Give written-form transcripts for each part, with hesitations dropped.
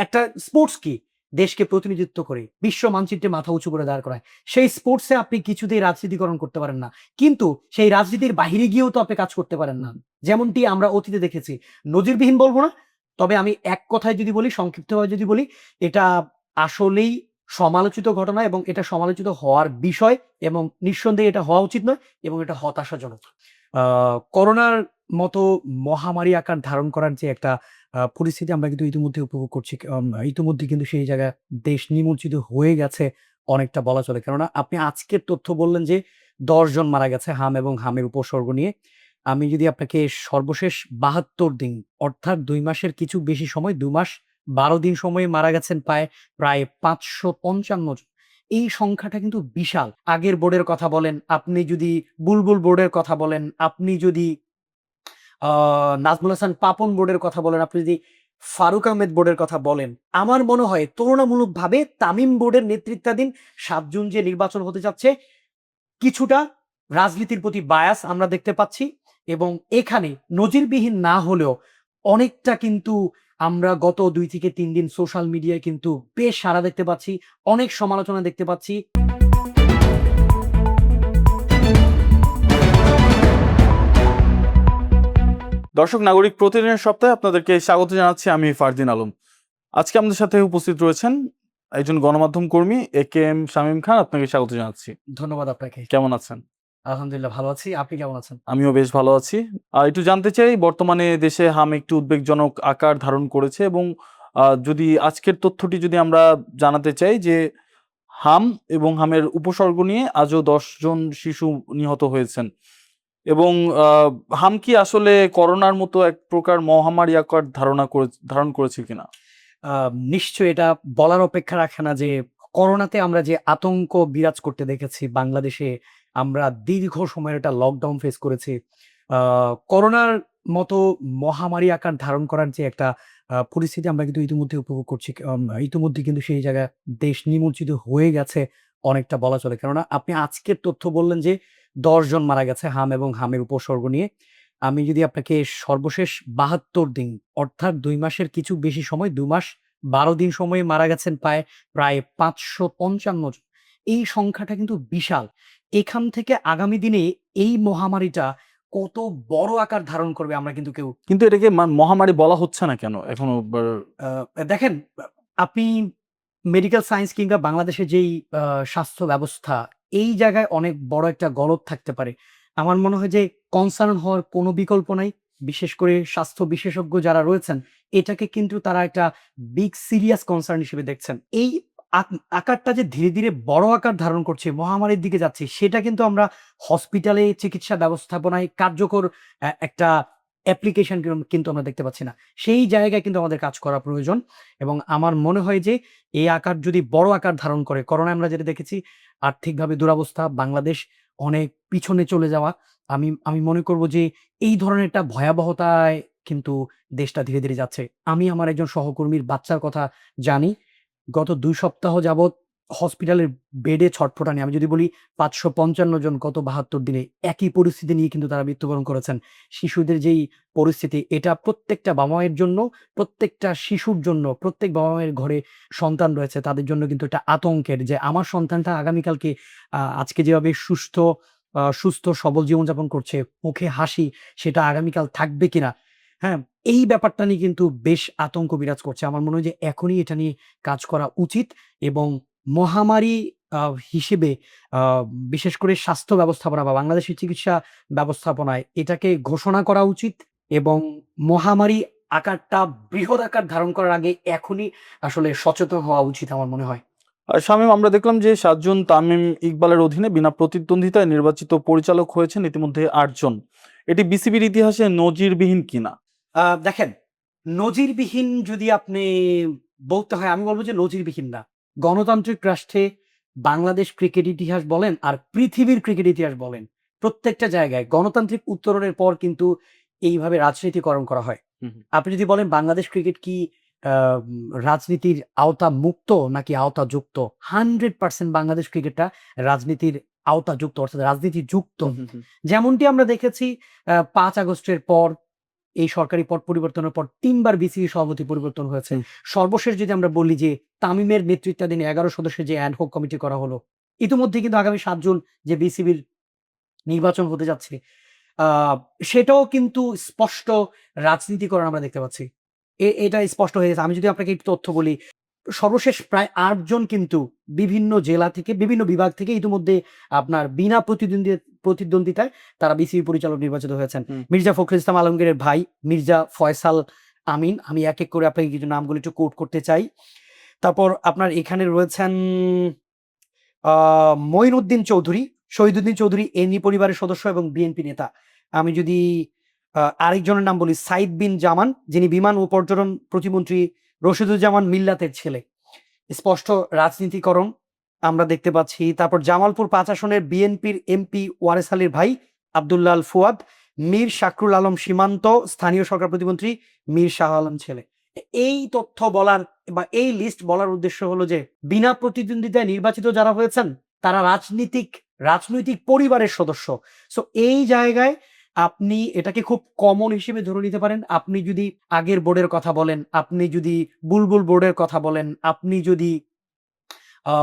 একটা স্পোর্টস কি দেশকে প্রতিনিধিত্ব করে বিশ্ব মানচিত্রে মাথা উঁচু করে দাঁড় করায়। সেই স্পোর্টসে আপনি কিছুতেই রাজনীতিকরণ করতে পারেন না। কিন্তু সেই রাজনীতির বাহিরে গিয়েও তো আপনি কাজ করতে পারেন না। যেমনটি আমরা অতীতে দেখেছি। নজিরবিহীন বলব না। তবে আমি এক কথায় যদি বলি, সংক্ষিপ্তভাবে যদি বলি, এটা আসলেই সমালোচিত ঘটনা এবং এটা সমালোচিত হওয়ার বিষয় এবং নিঃসন্দেহে এটা হওয়া উচিত নয় এবং এটা হতাশাজনক। আ করোনার মতো মহামারী আকার ধারণ করার যে একটা পরিস্থিতি আমরা কিন্তু ইতিমধ্যে উপভোগ করছি। ইতিমধ্যে কিন্তু সেই জায়গায় দেশ নিমজ্জিত হয়ে গেছে অনেকটা বলা চলে। কেননা আপনি আজকের তথ্য বললেন যে ১০ জন মারা গেছে হাম এবং হামের উপসর্গ নিয়ে। আমি যদি আপনাকে সর্বশেষ ৭২ দিন অর্থাৎ ২ মাসের কিছু বেশি সময় ২ মাস ১২ দিন সময়ে মারা গেছেন প্রায় ৫৫৫ জন। এই সংখ্যাটা কিন্তু বিশাল। আগের বোর্ডের কথা বলেন, আপনি যদি বুলবুল বোর্ডের কথা বলেন, আপনি যদি আ নাজমুল হাসান পাপন বোর্ডের কথা বলেন, আপনি যদি ফারুক আহমেদ বোর্ডের কথা বলেন, আমার মনে হয় তুলনামূলকভাবে তামিম বোর্ডের নেতৃত্বাধীন ৭ জুন যে নির্বাচন হতে যাচ্ছে, কিছুটা রাজনীতির প্রতি বায়াস আমরা দেখতে পাচ্ছি এবং এখানে নজিরবিহীন না হলেও অনেকটা কিন্তু আমরা গত ২ থেকে ৩ দিন সোশ্যাল মিডিয়ায় কিন্তু বেশ সাড়া দেখতে পাচ্ছি। অনেক সমালোচনা দেখতে পাচ্ছি। দর্শক নাগরিক প্রতিদিনের সপ্তাহে আপনাদেরকে স্বাগত জানাচ্ছি। আমি ফারদিন আলম। আজকে আমাদের সাথে উপস্থিত রয়েছেন একজন গণমাধ্যম কর্মী একেএম শামীম খান। আপনাকে স্বাগত জানাচ্ছি। ধন্যবাদ আপনাকে। কেমন আছেন? আলহামদুলিল্লাহ ভালো আছি। আপনি কেমন আছেন? আমিও বেশ ভালো আছি। একটু জানতে চাই, বর্তমানে দেশে হাম একটু উদ্বেগজনক আকার ধারণ করেছে এবং যদি আজকের তথ্যটি যদি আমরা জানাতে চাই যে হাম এবং হামের উপসর্গ নিয়ে আজও ১০ জন শিশু নিহত হয়েছেন এবং হাম কি আসলে করোনার মতো এক প্রকার মহামারী আকার ধারণ করেছে কিনা? আ নিশ্চয়ই এটা বলার অপেক্ষা রাখে না যে করোনাতে আমরা যে আতঙ্ক বিরাজ করতে দেখেছি বাংলাদেশে, আমরা দীর্ঘ সময়ের একটা লকডাউন ফেস করেছি। আ করোনার মতো মহামারী আকার ধারণ করার যে একটা পরিস্থিতি আমরা কিন্তু ইতিমধ্যে উপভোগ করছি। ইতিমধ্যে কিন্তু সেই জায়গায় দেশ নিমজ্জিত হয়ে গেছে অনেকটা বলা চলে। কেননা আপনি আজকের তথ্য বললেন যে ১০ জন মারা গেছে হাম এবং হামের উপসর্গ নিয়ে। আমি যদি আপনাকে সর্বশেষ ৭২ দিন অর্থাৎ ২ মাসের কিছু বেশি সময় ২ মাস ১২ দিন সময়ে মারা গেছেন প্রায় ৫৫৫ জন। এই সংখ্যাটা কিন্তু বিশাল। এখান থেকে আগামী দিনে এই মহামারীটা কত বড় আকার ধারণ করবে আমরা কিন্তু কেউ কিন্তু এটাকে মহামারী বলা হচ্ছে না কেন এখনো? আ দেখেন, আপনি মেডিকেল সায়েন্স কিংবা বাংলাদেশের যেই আ স্বাস্থ্য ব্যবস্থা, এই জায়গায় অনেক বড় একটা গলদ থাকতে পারে। আমার মনে হয় যে কনসার্ন হওয়ার কোনো বিকল্প নাই। বিশেষ করে স্বাস্থ্য বিশেষজ্ঞ যারা রয়েছেন, এটাকে কিন্তু তারা একটা বিগ সিরিয়াস কনসার্ন হিসেবে দেখছেন। এই আক আকারটা যে ধীরে, ধীরে বড় আকার ধারণ করছে, মহামারীর দিকে যাচ্ছে, সেটা কিন্তু আমরা হসপিটালে চিকিৎসা ব্যবস্থাপনায় কার্যকর একটা অ্যাপ্লিকেশন কিন্তু আমরা দেখতে পাচ্ছি না। সেই জায়গায় কিন্তু আমাদের কাজ করা প্রয়োজন এবং আমার মনে হয় যে এই আকার যদি বড় আকার ধারণ করে, করোনায় আমরা যেটা দেখেছি আর্থিকভাবে দুরবস্থা, বাংলাদেশ অনেক পিছনে চলে যাওয়া। আমি মনে করব যে এই ধরনের একটা ভয়াবহতায় কিন্তু দেশটা ধীরে, ধীরে যাচ্ছে। আমি আমার একজন সহকর্মীর বাচ্চার কথা জানি। গত ২ সপ্তাহ যাবৎ হসপিটালের বেডে ছটফটানি। আমি যদি বলি ৫৫৫ জন গত ৭২ দিনে একই পরিস্থিতি নিয়ে কিন্তু তারা মৃত্যুবরণ করেছেন। শিশুদের যেই পরিস্থিতি, এটা প্রত্যেকটা বাবা-মায়ের জন্য, প্রত্যেকটা শিশুর জন্য, প্রত্যেক বাবা-মায়ের ঘরে সন্তান রয়েছে তাদের জন্য কিন্তু এটা আতঙ্কের যে আমার সন্তানটা আগামীকালকে আজকে যেভাবে সুস্থ সবল জীবনযাপন করছে, মুখে হাসি, সেটা আগামীকাল থাকবে কিনা? হ্যাঁ? এই ব্যাপারটা নিয়ে কিন্তু বেশ আতঙ্ক বিরাজ করছে। আমার মনে হয় যে এখনই এটা নিয়ে কাজ করা উচিত এবং মহামারী আ হিসেবে আ বিশেষ করে স্বাস্থ্য ব্যবস্থাপনা বা বাংলাদেশের চিকিৎসা ব্যবস্থাপনায় এটাকে ঘোষণা করা উচিত এবং মহামারী আকারটা বৃহৎ আকার ধারণ করার আগে এখনই আসলে সচেতন হওয়া উচিত আমার মনে হয়। শামীম, আমরা দেখলাম যে ৭ জন তামিম ইকবালের অধীনে বিনা প্রতিদ্বন্দ্বিতায় নির্বাচিত পরিচালক হয়েছেন ইতিমধ্যে ৮ জন। এটি বিসিবির ইতিহাসে নজিরবিহীন কিনা? দেখেন, নজিরবিহীন যদি আপনি বলতে হয়, আমি বলব যে নজিরবিহীন না। গণতান্ত্রিক রাষ্ট্রে বাংলাদেশ ক্রিকেট ইতিহাস বলেন আর পৃথিবীর ক্রিকেট ইতিহাস বলেন, প্রত্যেকটা জায়গায় গণতান্ত্রিক উত্তরণের পর কিন্তু এইভাবে রাজনীতিকরণ করা হয়। হুম, হুম। আপনি যদি বলেন বাংলাদেশ ক্রিকেট কি আ রাজনীতির আওতা মুক্ত নাকি আওতাযুক্ত? 100% বাংলাদেশ ক্রিকেটটা রাজনীতির আওতাযুক্ত অর্থাৎ রাজনীতি যুক্ত। হুম, হুম, হুম। যেমনটি আমরা দেখেছি ৫ আগস্টের পর এই সরকারি পট পরিবর্তনের পর ৩ বার বিসিবি সভাপতি পরিবর্তন হয়েছে। হুম। সর্বশেষ যদি আমরা বলি যে তামিমের নেতৃত্বাধীন ১১ সদস্যের যে অ্যাড হক কমিটি করা হলো, ইতিমধ্যে কিন্তু আগামী ৭ জুন যে বিসিবির নির্বাচন হতে যাচ্ছে, আ সেটাও কিন্তু স্পষ্ট রাজনীতিকরণ আমরা দেখতে পাচ্ছি। এটা স্পষ্ট হয়ে গেছে। আমি যদি আপনাকে একটু তথ্য বলি, সর্বশেষ প্রায় ৮ জন কিন্তু বিভিন্ন জেলা থেকে, বিভিন্ন বিভাগ থেকে ইতিমধ্যে আপনার বিনা প্রতিদ্বন্দ্বিতায় তারা বিসিবি পরিচালক নির্বাচিত হয়েছেন। হুম। মির্জা ফখরুল ইসলাম আলমগীরের ভাই মির্জা ফয়সাল আমিন। আমি এক, এক করে আপনাকে কিছু নামগুলো একটু কোট করতে চাই। তারপর আপনার এখানে রয়েছেন আ মঈনুদ্দিন চৌধুরী, শহীদুদ্দিন চৌধুরী এনি পরিবারের সদস্য এবং বিএনপি নেতা। আমি যদি আরেকজনের নাম বলি, সাইদ বিন জামান, যিনি বিমান ও পর্যটন প্রতিমন্ত্রী রশিদুজ্জামান মিল্লাতের ছেলে। স্পষ্ট রাজনীতিকরণ আমরা দেখতে পাচ্ছি। তারপর জামালপুর ৫ আসনের বিএনপির এমপি ওয়ারেস আলীর ভাই আব্দুল্লাহ আল ফুয়াদ, মীর শাকরুল আলম সীমান্ত, স্থানীয় সরকার প্রতিমন্ত্রী মীর শাহ আলম ছেলে। এই তথ্য বলার বা এই লিস্ট বলার উদ্দেশ্য হলো যে বিনা প্রতিদ্বন্দ্বিতায় নির্বাচিত যারা হয়েছেন তারা রাজনৈতিক পরিবারের সদস্য। সো এই জায়গায় আপনি এটাকে খুব কমন হিসেবে ধরে নিতে পারেন। আপনি যদি আগের বোর্ডের কথা বলেন, আপনি যদি বুলবুল বোর্ডের কথা বলেন, আপনি যদি আ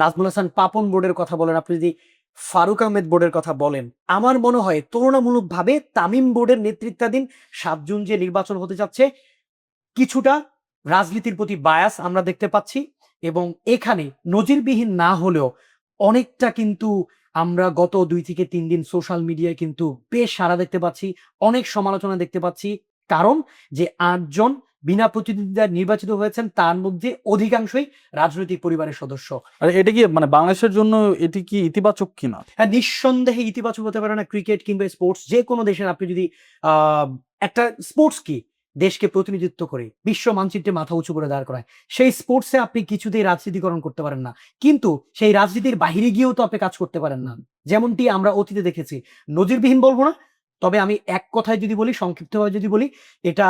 নাজমুল হাসান পাপন বোর্ডের কথা বলেন, আপনি যদি ফারুক আহমেদ বোর্ডের কথা বলেন, আমার মনে হয় তুলনামূলকভাবে তামিম বোর্ডের নেতৃত্বাধীন ৭ জুন যে নির্বাচন হতে যাচ্ছে, কিছুটা রাজনীতির প্রতি বায়াস আমরা দেখতে পাচ্ছি এবং এখানে নজিরবিহীন না হলেও অনেকটা কিন্তু আমরা গত ২ থেকে ৩ দিন সোশ্যাল মিডিয়ায় কিন্তু বেশ সাড়া দেখতে পাচ্ছি, অনেক সমালোচনা দেখতে পাচ্ছি। কারণ যে ৮ জন বিনা প্রতিদ্বন্দ্বিতায় নির্বাচিত হয়েছেন তার মধ্যে অধিকাংশই রাজনৈতিক পরিবারের সদস্য। আর এটা কি মানে বাংলাদেশের জন্য এটি কি ইতিবাচক কিনা? হ্যাঁ, নিঃসন্দেহে ইতিবাচক হতে পারে না। ক্রিকেট কিংবা স্পোর্টস যেকোনো দেশের আপনি যদি আ একটা স্পোর্টস কি? দেশকে প্রতিনিধিত্ব করে বিশ্ব মানচিত্রে মাথা উঁচু করে দাঁড় করায়। সেই স্পোর্টস এ আপনি কিছুতেই রাজনীতিকরণ করতে পারেন না। কিন্তু সেই রাজনীতির বাহিরে গিয়েও তো আপনি কাজ করতে পারেন না। যেমনটি আমরা অতীতে দেখেছি। নজিরবিহীন বলব না। তবে আমি এক কথায় যদি বলি, সংক্ষিপ্তভাবে যদি বলি, এটা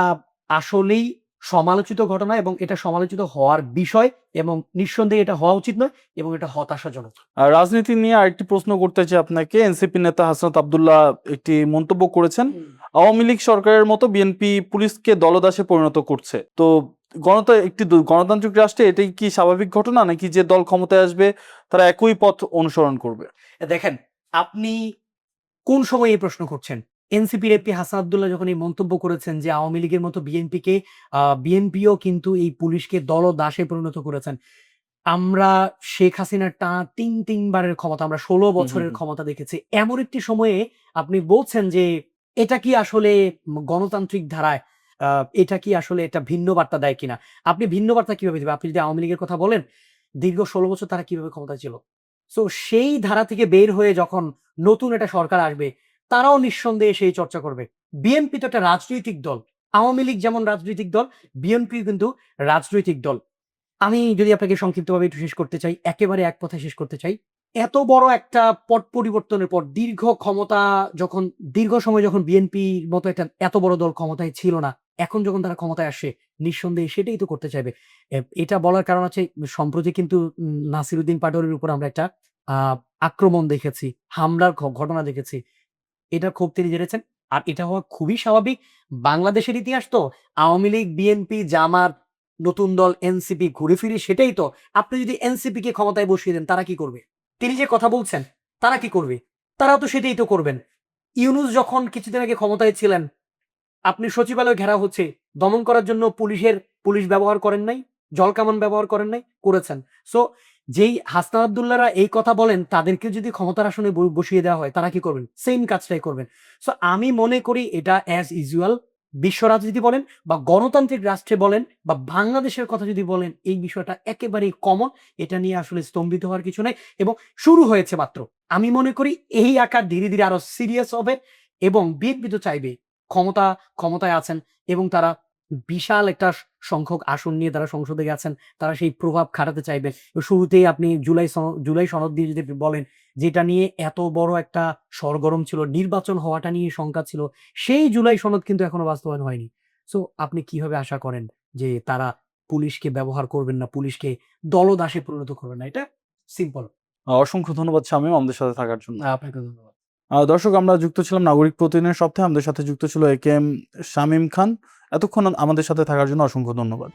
আসলেই সমালোচিত ঘটনা এবং এটা সমালোচিত হওয়ার বিষয় এবং নিঃসন্দেহে এটা হওয়া উচিত নয় এবং এটা হতাশাজনক। রাজনীতি নিয়ে আরেকটি প্রশ্ন করতে চাই আপনাকে। এনসিপি নেতা হাসনাত আব্দুল্লাহ একটি মন্তব্য করেছেন, আওয়ামী লীগ সরকারের মতো বিএনপি পুলিশকে দলদাসে পরিণত করছে। তো একটি গণতান্ত্রিক রাষ্ট্রে এটাই কি স্বাভাবিক ঘটনা, নাকি যে দল ক্ষমতায় আসবে তারা একই পথ অনুসরণ করবে? দেখেন, আপনি কোন সময়ে এই প্রশ্ন করছেন? এনসিপির এমপি হাসান আব্দুল্লাহ যখন এই মন্তব্য করেছেন যে আওয়ামী লীগের মতো বিএনপিও কিন্তু এই পুলিশকে দলদাসে পরিণত করেছেন। আমরা শেখ হাসিনার টানা ৩ বারের ক্ষমতা, আমরা ১৬ হুম, হুম, বছরের হুম। ক্ষমতা দেখেছি। এমন একটি সময়ে আপনি বলছেন যে এটা কি আসলে গণতান্ত্রিক ধারায় এটা কি আসলে এটা ভিন্ন বার্তা দেয় কিনা? আপনি ভিন্ন বার্তা কিভাবে দিবেন? আপনি যদি আওয়ামী লীগের কথা বলেন, দীর্ঘ ১৬ বছর তারা কিভাবে ক্ষমতায় ছিল? সো সেই ধারা থেকে বের হয়ে যখন নতুন একটা সরকার আসবে, তারাও নিঃসন্দেহে সেই চর্চা করবে। বিএনপি তো একটা রাজনৈতিক দল। আওয়ামী লীগ যেমন রাজনৈতিক দল, বিএনপি কিন্তু রাজনৈতিক দল। আমি যদি আপনাকে সংক্ষিপ্তভাবে একটু শেষ করতে চাই, একেবারে এক কথায় শেষ করতে চাই। এত বড় একটা পট পরিবর্তনের পর দীর্ঘ সময় যখন বিএনপির মতো একটা এত বড় দল ক্ষমতায় ছিল না, এখন যখন তারা ক্ষমতায় আসে, নিঃসন্দেহে সেটাই তো করতে চাইবে। এটা বলার কারণ আছে, সম্প্রতি কিন্তু নাসিরুদ্দিন পাটোয়ারির উপর আমরা একটা আ আক্রমণ দেখেছি, হামলার ঘটনা দেখেছি। এটার ক্ষোভ তিনি ঝেড়েছেন। আর এটা হওয়া খুবই স্বাভাবিক। বাংলাদেশের ইতিহাস তো আওয়ামী লীগ, বিএনপি, জামাত, নতুন দল এনসিপি ঘুরে ফিরে সেটাই তো। আপনি যদি এনসিপি কে ক্ষমতায় বসিয়ে দেন তারা কি করবে? তিনি যে কথা বলছেন তারা কি করবে? তারাও তো সেটাই তো করবেন। ইউনূস যখন কিছুদিন আগে ক্ষমতায় ছিলেন, আপনি সচিবালয় ঘেরাও হচ্ছে, দমন করার জন্য পুলিশ ব্যবহার করেন নাই? জলকামান ব্যবহার করেন নাই? করেছেন। সো যেই হাসনাত আব্দুল্লাহরা এই কথা বলেন, তাদেরকে যদি ক্ষমতার আসনে বসিয়ে দেওয়া হয়, তারা কি করবেন? সেইম কাজটাই করবেন। সো আমি মনে করি এটা অ্যাজ ইউজুয়াল বিশ্ব রাজনীতি বলেন বা গণতান্ত্রিক রাষ্ট্রে বলেন বা বাংলাদেশের কথা যদি বলেন, এই বিষয়টা একেবারেই কমন। এটা নিয়ে আসলে স্তম্ভিত হওয়ার কিছু নাই এবং শুরু হয়েছে মাত্র। আমি মনে করি এই আকার ধীরে, ধীরে আরো সিরিয়াস হবে এবং বিএনপি তো চাইবেই। ক্ষমতায় আছেন এবং তারা বিশাল একটা সংখ্যক আসন নিয়ে তারা সংসদে গেছেন। তারা সেই প্রভাব খাটাতে চাইবে। শুরুতেই আপনি জুলাই সনদ দিয়ে যদি বলেন, যেটা নিয়ে এত বড় একটা সরগরম ছিল, নির্বাচন হওয়াটা নিয়ে শঙ্কা ছিল, সেই জুলাই সনদ কিন্তু এখনো বাস্তবায়ন হয়নি। সো আপনি কিভাবে আশা করেন যে তারা পুলিশকে ব্যবহার করবেন না, পুলিশকে দলদাসে পরিণত করবেন না? এটা সিম্পল। অসংখ্য ধন্যবাদ শামীম আমাদের সাথে থাকার জন্য। আপনাকে ধন্যবাদ। দর্শক, আমরা যুক্ত ছিলাম নাগরিক প্রতিদিনের সপ্তাহে। আমাদের সাথে যুক্ত ছিল এ কে এম শামীম খান। এতক্ষণ আমাদের সাথে থাকার জন্য অসংখ্য ধন্যবাদ।